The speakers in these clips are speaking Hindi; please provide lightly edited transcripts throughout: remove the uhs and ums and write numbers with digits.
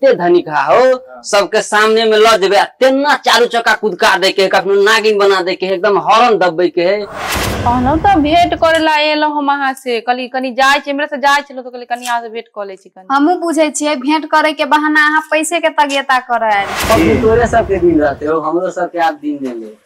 जत्ते धनिक हो सबके सामने में ल जेबे तेना चारू चक्का कुदका दे के कखनो नागिन बना दे के एकदम हॉर्न दबे के है। कहनो तो भेंट करेला एलो हम अहाँ से कली कनी जाय छै, हमरे से जाय छलो तो कली कनी अहाँ से भेंट क ले छी। कनी हमहू पूछे छियै भेंट करे के बहाना अहाँ पैसे के तगियता करे। तोरे सबके दिन रहते हो, हमरो सबके आप दिन दे ले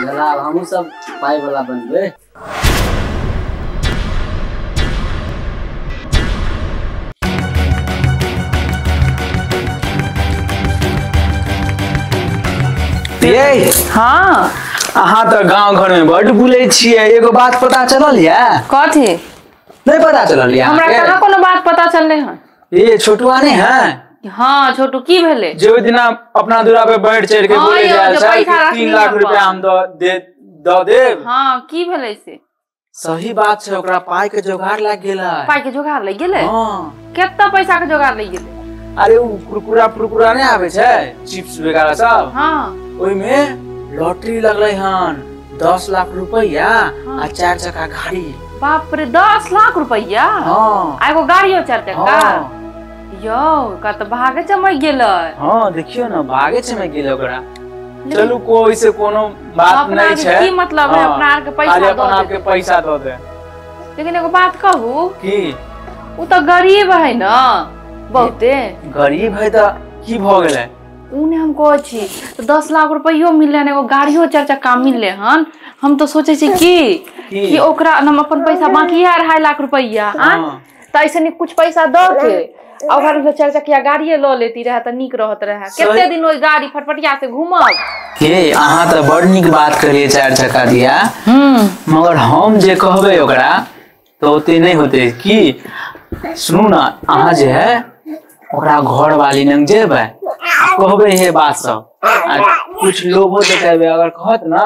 भला हमहू सब पाई वाला बनबे। ये हाँ अहाँ तो गांव घर में बड़ बुले छिए, एगो बात पता चलल या? कथी नहीं पता चलल या? हमरा कहाँ कोनो बात पता चलले हन। ये छोटुआ ने है? हाँ छोटू की भेले? जो दिना अपना दूरा पे बढ़ चढ़ के बोले जाय छै 3 लाख रुपया हम दो देब। हाँ की भेले से? सही बात छै, ओकरा पाई के जोगाड़ लाग गेलै। पाई के जोगाड़ लग गेले? हां केतना पैसा के जोगाड़ लग गेले? अरे उ कुरकुरा ने आवे छै चिप्स वगैरह सब। हां ओइ में लॉटरी लगलै हन 10 लाख रुपया आ 4 चक्का गाड़ी। बाप रे 10 लाख रुपया? हां एगो गाड़ियो 4 चक्का? यो का तो भागे चमक गेलै। हां देखियो ना भागे चमक गेलै ओकरा। चलू कोई से कोनो बात नहीं छै। की मतलब है अपना आर के पैसा दो अपना के पैसा दो दे। लेकिन एगो बात कहू की उ तो गरीब है ना बहुते। गरीब है तो की भ गेलै? उने हम कह छी तो 10 लाख रुपयो मिलले हन, एगो गाड़ियो 4 चक्का मिलले हन। हम तो सोचे छी कि ओकरा हम अपन पैसा बाकी है 2.5 लाख रुपया त ऐसे नहीं कुछ पैसा दो के और 4 चक्किया गाड़िए ल लेती रहे त नीक रहत रहे। केते दिन ओइ गाड़ी फटफटिया से घूमब। हे अहाँ तो बड़ नीक बात करिए 4 चक्का दिया। मगर हम जे कहबे ओकरा तो ओते नहीं होते की। सुनू ना अहाँ जे है ओकरा घर वाली नंग जेबे कहबे हे बात सब कुछ लोभो देखेबे। अगर कहत ना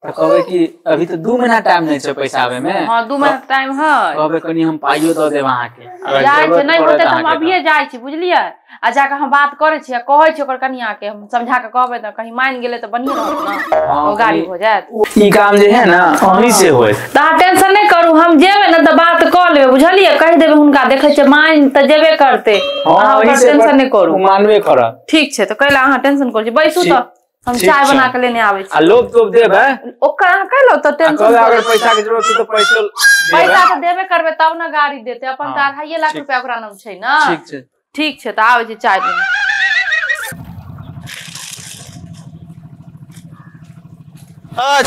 तो कहबे कि अभी तो 2 महीना टाइम नहीं छै पैसा आवे में। हां 2 महीना टाइम है। कहबे कनी हम पाइयो द देब अहाँ के। जाय छै नहीं होते त हम अभिये जाय छी बुझलिए। आ जाके हम बात करे छी, कहै छी ओकर कनिया के हम समझा के कहबे त कहीं मान गेले त बढ़िया रहत ना, ओ गाड़ी हो जात। ई काम जे है ना अहीं से होय त अहाँ टेंशन नहीं करू, हम जेबे ना त बात क लेबे बुझलिए। कह देबे हुनका देखे छै मान त जेबे करते। अहाँ टेंशन नहीं करू, मानबे करत। ठीक छै त कैला अहाँ टेंशन करू छी। बैसू त हम चाय बना के लेने आवे छी। आ लोग तो देबे ओकर अहाँ कहलो त टेंशन अगर पैसा के जरूरत है तो पैसा तो देबे करबे तब ना गाड़ी देते। अपन त 2.5 लाख रुपया ओकरा नाम छै ना। ठीक छै त आवे छी चाय लेने।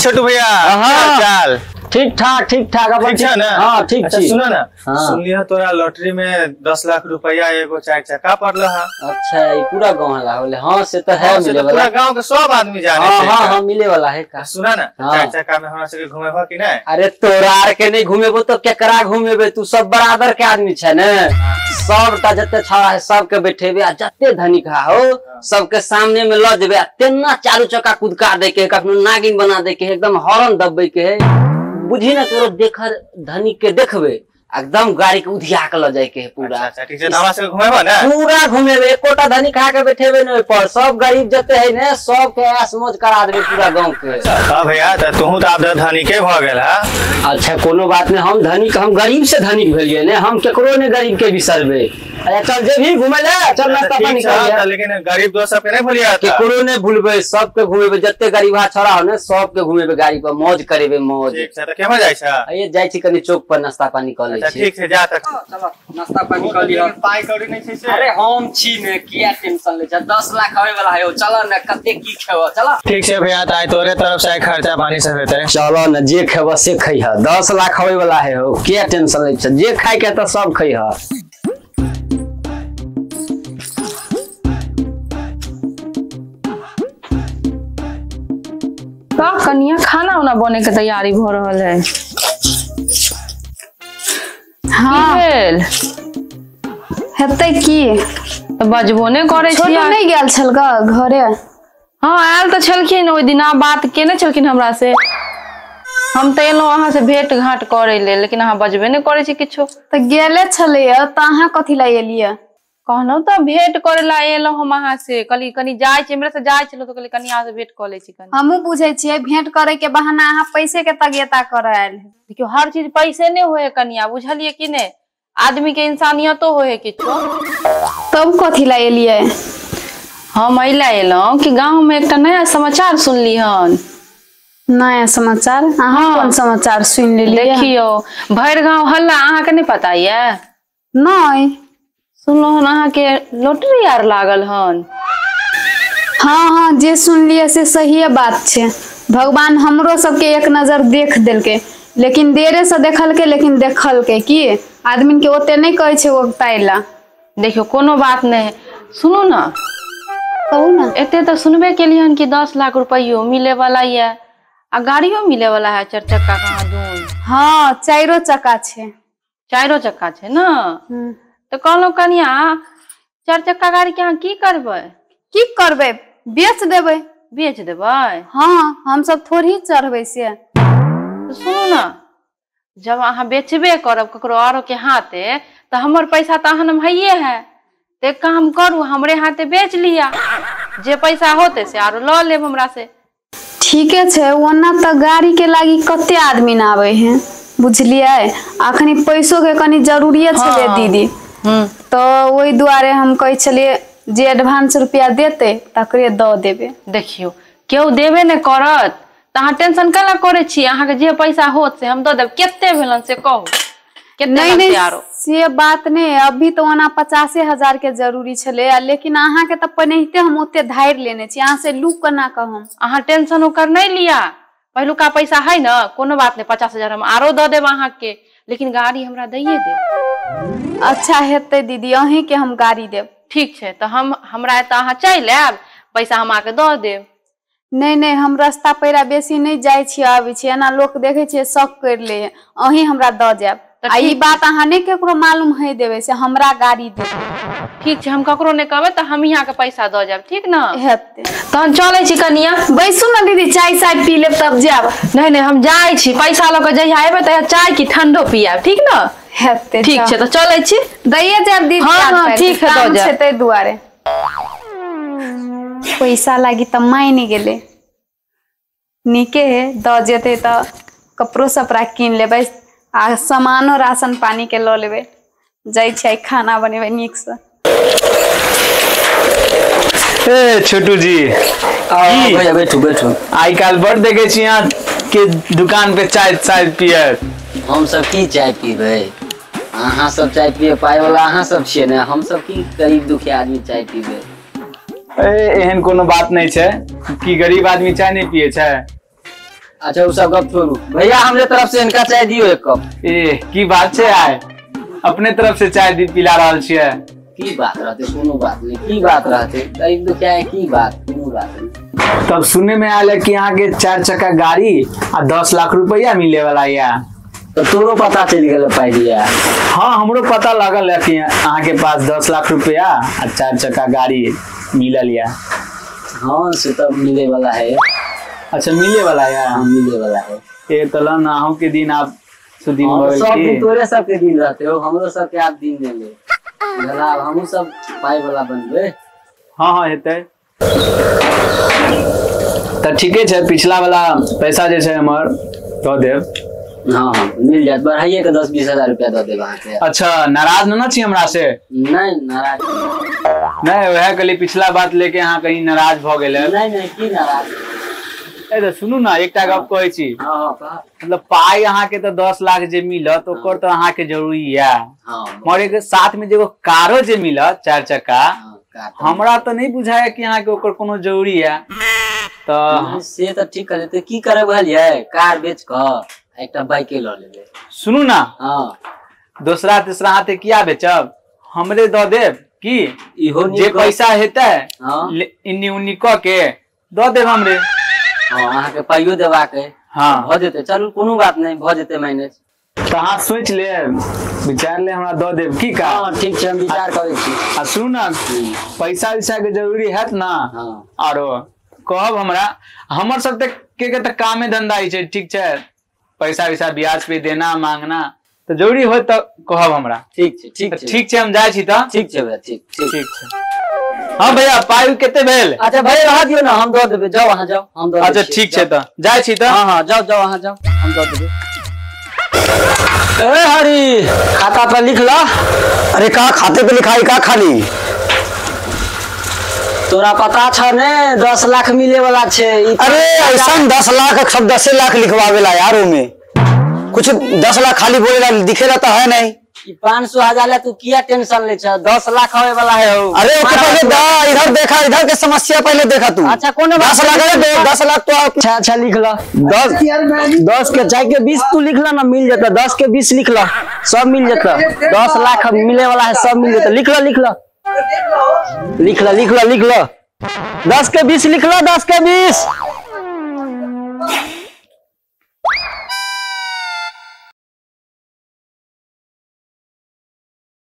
छोटू भैया हाल चाल? ठीक ठाक अपन ठीक है ना? हां ठीक अच्छा छी। सुनो ना सुन लिया तोरा लॉटरी में 10 लाख रुपया एगो 4 चक्का पड़ल है। अच्छा ये पूरा गांव लागले? हां से तो है मिले वाला। पूरा गांव के सब आदमी जाने छै। हां मिले वाला है का? सुना ना 4 चक्का में हमरा सबके घुमेबो कि नहीं? अरे तोरा आर के नहीं घुमेबो तो केकरा घुमेबे? तू सब बराबर के आदमी छै ने। सबटा जत्ते छौड़ा है सबके बैठेबे आ जत्ते धनिक हो सबके सामने में ल जेबे तेना चारू चक्का कुदका दे के कखनो नागिन बना दे के एकदम हॉर्न दबे के है। बुझी ना करो देखर धनिक के देखबे एकदम गाड़ी के उधिया के ल जाए के पूरा। अच्छा ठीक छै हमरा सबके घुमेबो ना? पूरा घुमेबे, एकोटा धनिक खा के बैठेबे नहीं पर सब गरीब जते है ने सब के ऐश मौज करा देबे पूरा गांव के। हां भैया त तू त आब धनिके भ गेल है। अच्छा कोनो बात नहीं, हम धनिक हम गरीब से धनिक भेलिए ने, हम केकरो ने गरीब के बिसरबे। अरे चल जे भी घुमे ले चल नाश्ता पानी कर। लेकिन गरीब दोस्त सब के नहीं भूलिया केकरो ने भूलबे, सबके घुमेबे जते गरीबा छोरा हो ने सबके घुमेबे गाड़ी पर मौज करेबे मौज। ठीक छै त केमा जाय छै? ये जाय छी कनी चौक पर नाश्ता पानी कर ले छी। ठीक छै जा तक चलो नाश्ता पानी कर लियो। पाई कौड़ी नहीं छै से? अरे हम छी ने किया टेंशन ले छ, 10 लाख आवे वाला है। चलो न कते की खेबो चलो। ठीक छै भैया त आइ तोरे तरफ से खर्चा पानी सब हेतै। चलो न जे खेबो से खइह, 10 लाख आवे वाला है हो, किया टेंशन ले छ, जे खाए के त सब खइह। का कनिया खाना उना बने के तैयारी भ रहल है। हां हेतै की त बजबो ने करे छी। छोटू नहीं गेल छल घरे? हां आयल त छलखिन ओइ दिन, बात केने छलखिन हमरा से। हम त एलो अहाँ से भेंट घाट करे ले, लेकिन अहाँ बजबे ने करे छी किछो। त गेले छले त अहाँ कथि ला एलिए? कहनो तो भेंट करेला एलो हम अहाँ से कली कनी जाय छी, हमरे से जाय छलो तो कली कनी अहाँ से भेंट क ले छी। कनी हमहू पूछे छियै भेंट करे के बहाना अहाँ पैसे के तगियता करे। देखियो हर चीज पैसे ने होए कनिया, बुझलिए कि ने? आदमी के इंसानियतो हो है किछो। तब कथी ला एलिए? हम अइला एलौं कि गांव में एक नया समाचार सुनली हन। नया समाचार? अहाँ कौन समाचार सुन लेलिए? देखियो भर गांव हल्ला, अहाँ के नहीं पता ये? नहीं सुनलो हन अहाँ के लॉटरी आर लागल हन। हाँ हाँ, जे सुन लिए से सही बात छे। भगवान हमरो सबके एक नजर देख देलके, लेकिन देरे से देखलके, लेकिन देखलके कि आदमी के ओते नहीं कहे छे ओगताइला। देखियो कोनो बात नहीं, सुनो ना। कहू ना। एते तो सुनबे केलिए हन कि 10 लाख रुपयो मिले वाला ये, आ गाड़ियों मिले वाला है 4 चक्का कहाँ दून। हाँ 4 चक्का छे। 4 चक्का छे ना? तो कहलो कनिया 4 चक्का गाड़ी के अहाँ की करबै? की करबे? बेच देबे। बेच देबै? हाँ, हम सब थोड़ी चढ़बे से। तो सुनो ना, जब अहाँ बेचबे करब ककरो औरो के हाथे, तो हमर पैसा तो अहाँ भइये है। तो एक काम करू, हमरे हाथे बेच लिया, जे पैसा होते से आरो ल लेब हमरा से। ठीके छे, वरना तो गाड़ी के लागी कते आदमी ना आवे हैं, बुझलिए? अखनी पैसों के कनी जरूरिये छे दीदी। तो वही दुआरे हम कहे छलिए जे एडवांस रुपया देते तकरे द देबे। देखियो केहू देबे ने करत त अहाँ टेंशन कला करे छी। अहाँ के जे पैसा होत से हम द देब। केते भेलन से कहू? नहीं नहीं, से बात नहीं। अभी तो ओना 50,000 के जरूरी छले, लेकिन अहाँ के तो पहनते हम ओते धार लेने छी। अहाँ से लूक केना कहम? अहाँ टेंशन ओकर नहीं लिया, पहलुका पैसा है ना, कोनो बात नहीं। 50,000 हम आरो द देब अहाँ के, लेकिन गाड़ी हमरा दैये देब। अच्छा हेते दीदी, अहीं के हम गाड़ी देब। ठीक छे, तो हमरा एत अहाँ चल आयब, पैसा हम आके द देब। नहीं नहीं, हम रास्ता पैरा बेसी नहीं जाय छी आबै छी, एना लोक देखे छे शक कर ले। अहीं हमरा द जाब। आ ई बात अहाँ नहीं केकरो मालूम है देबे से हमरा गाड़ी देब। ठीक छे, हम ककरो नहीं कहबे, तो हम यहाँ के पैसा द जाब, ठीक ना? हेते तहन चले छी कनिया। बैसू ना दीदी, चाय साय पी लेब तब जाब। नहीं नहीं, हम जाय छी, पैसा ल के जहिया एबे त चाय की ठंडो पियाब, ठीक ना? हेते ठीक छे, तो चले छी। दैये जाब दीदी। हाँ ठीक है, द जाब। तै दुआरे पैसा लागी त मायने गेले, निके है द जेते त कपड़ो सपड़ा कीन लेबै, आ सामानो राशन पानी के ल लेबै। जाय छै खाना बनेबै नीक से। ए छोटू जी, भैया बैठू बैठू। आई काल बड़ देखे छी यहाँ के दुकान पे चाय पियर। हम सब की चाय पीबे? अहाँ सब चाय पिए पाए वाला अहाँ सब छिए ने, हम सब की गरीब दुखिया आदमी चाय पीबे? एहन कोनो बात नहीं छे कि गरीब आदमी चाय नहीं पिए छे। अच्छा उ सब गप छोड़ू, भैया हमरे तरफ से इनका चाय दियो 1 कप। ए की बात छे, आए अपने तरफ से चाय पिला रहल छिए। की बात रहते? कोनो बात नहीं, की बात रहते? गरीब दुखिया है, की बात? कोनो बात नहीं। तब सुनने में आया कि यहाँ के 4 चक्का गाड़ी आ 10 लाख रुपया मिले वाला या। तो तोरो पता चल गया पाइलिया? हाँ हमरो पता लगल है कि यहाँ के पास 10 लाख रुपया आ 4 चक्का गाड़ी मिलल या। हाँ से तब मिले वाला है। अच्छा मिले वाला है? हाँ मिले वाला है। ये तलन आहू के दिन आप सुदिन सब दिन तोरे सब के दिन रहते हो, हमरो सब के आप दिन देले भला, हमहू सब पाई वाला बनबे। हाँ हाँ हेते तो ठीके छे, पिछला वाला पैसा जे छे हमर दो देब। हाँ हाँ मिल जात, बढ़ाइए के 10-20 हजार रुपया दे देब अहाँ के। अच्छा नाराज ना छी हमरा से? नहीं नाराज नहीं, वह कली पिछला बात लेके अहाँ कहीं नाराज भ गेले। नहीं नहीं की नाराज? ए तो सुनू ना, एकटा गप कहै छी। मतलब पाई अहाँ के तो 10 लाख जे मिलत ओकर तो अहाँ के जरूरी है। मरे के साथ में जो कारो जे मिलत 4 चक्का, हमरा तो नहीं बुझाया कि अहाँ के ओकर कोनो जरूरी है। तो से तो ठीक कर देते, की करे भलिए? कार बेच क एकटा बाइक ल लेबे। सुनू ना, हाँ दूसरा तीसरा हाथे किया बेचब, हमरे द देब की इहो जे पैसा हेते इन्नी उन्नी क के द देब हमरे। हाँ अहाँ के पाइयो देबा के। हाँ भ जेते, चलू कोनो बात नहीं, भ जेते मैनेज। तो अहाँ सोच ले, विचार ले, हमरा द देब की का? हाँ ठीक है, हम विचार करे छी। आ सुन ना, पैसा वैसा के जरूरी है ना? हाँ आरो कहब हमरा, हमर सब के त कामे धंधा ही छे, ठीक छे? पैसा वैसा ब्याज पे देना मांगना तो जरूरी हो तो कहब हमरा। ठीक छे ठीक छे ठीक छे, हम जाय छी त। ठीक छे भैया, ठीक ठीक छे। हाँ भैया पाई केते भेल? अच्छा भैया रह दियो ना, हम द देबे। जाओ वहां जाओ, हम द। अच्छा ठीक छे त जाय छी त। हां हां जाओ जाओ वहां जाओ, हम द देबे। ए हरी खाता पर लिख ला। अरे का खाते पे लिखाई का खाली? तोरा पता छ ने 10 लाख मिले वाला छे। अरे ऐसा 10 लाख सब 10 लाख लिखवावेला यार। में कुछ 10 लाख खाली बोलेला दिखेला तो है नहीं। 500,000 ले तू किया टेंशन ले छ? 10 लाख होए वाला है हो। अरे ओके पहले इधर देखा, इधर के समस्या पहले देखा तू। अच्छा कौन 10 लाख है, 10 लाख तो अच्छा लिख ला। 10 के चाहे के 20 तू लिख ला ना, मिल जाता। 10 के 20 लिख ला, सब मिल जाता। 10 लाख मिले वाला है, सब मिल जाता। लिख ला 10 के 20 लिख ला, 10 के 20।